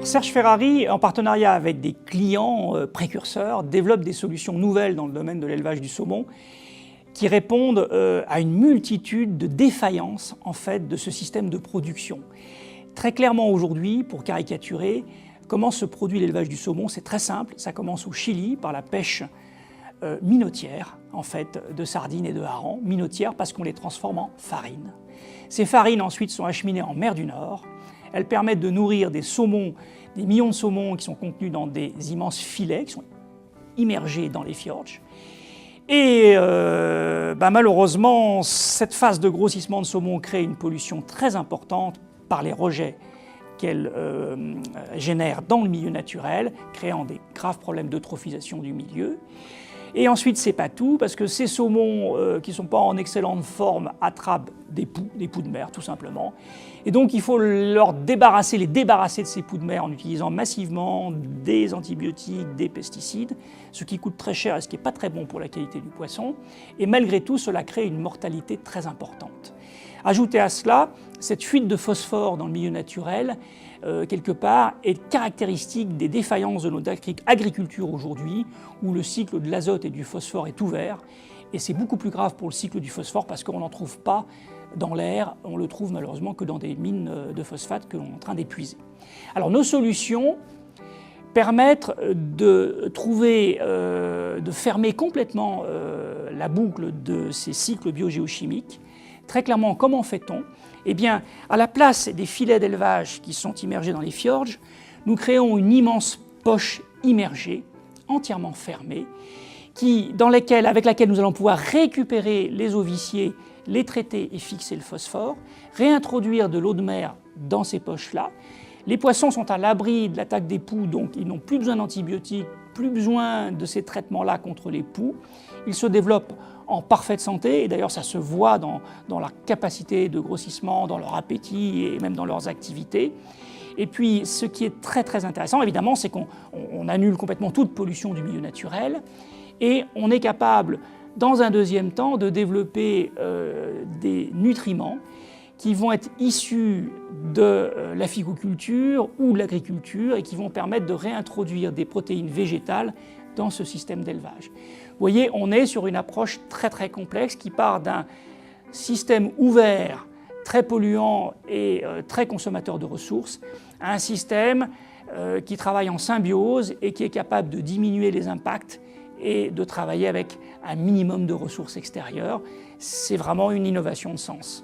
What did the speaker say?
Serge Ferrari, en partenariat avec des clients précurseurs, développe des solutions nouvelles dans le domaine de l'élevage du saumon qui répondent à une multitude de défaillances en fait, de ce système de production. Très clairement aujourd'hui, pour caricaturer, comment se produit l'élevage du saumon, c'est très simple. Ça commence au Chili par la pêche minotière en fait, de sardines et de harengs. Minotière parce qu'on les transforme en farine. Ces farines ensuite sont acheminées en mer du Nord. Elles permettent de nourrir des saumons, des millions de saumons qui sont contenus dans des immenses filets, qui sont immergés dans les fjords. Et malheureusement, cette phase de grossissement de saumon crée une pollution très importante par les rejets qu'elle génère dans le milieu naturel, créant des graves problèmes d'eutrophisation du milieu. Et ensuite, c'est pas tout, parce que ces saumons qui ne sont pas en excellente forme attrapent des poux de mer, tout simplement. Et donc, il faut les débarrasser de ces poux de mer en utilisant massivement des antibiotiques, des pesticides, ce qui coûte très cher et ce qui n'est pas très bon pour la qualité du poisson. Et malgré tout, cela crée une mortalité très importante. Ajoutez à cela, cette fuite de phosphore dans le milieu naturel, quelque part, est caractéristique des défaillances de notre agriculture aujourd'hui, où le cycle de l'azote et du phosphore est ouvert. Et c'est beaucoup plus grave pour le cycle du phosphore parce qu'on n'en trouve pas dans l'air, on le trouve malheureusement que dans des mines de phosphate que l'on est en train d'épuiser. Alors nos solutions permettent de trouver, de fermer complètement la boucle de ces cycles biogéochimiques. Très clairement, comment fait-on? Eh bien, à la place des filets d'élevage qui sont immergés dans les fjords, nous créons une immense poche immergée, entièrement fermée, avec laquelle nous allons pouvoir récupérer les eaux viciées, les traiter et fixer le phosphore, réintroduire de l'eau de mer dans ces poches-là. Les poissons sont à l'abri de l'attaque des poux, donc ils n'ont plus besoin d'antibiotiques, plus besoin de ces traitements-là contre les poux. Ils se développent en parfaite santé, et d'ailleurs ça se voit dans leur capacité de grossissement, dans leur appétit et même dans leurs activités. Et puis ce qui est très très intéressant, évidemment, c'est qu'on annule complètement toute pollution du milieu naturel, et on est capable, dans un deuxième temps, de développer des nutriments qui vont être issus de la ficoculture ou de l'agriculture et qui vont permettre de réintroduire des protéines végétales dans ce système d'élevage. Vous voyez, on est sur une approche très très complexe qui part d'un système ouvert, très polluant et très consommateur de ressources, à un système qui travaille en symbiose et qui est capable de diminuer les impacts et de travailler avec un minimum de ressources extérieures. C'est vraiment une innovation de sens.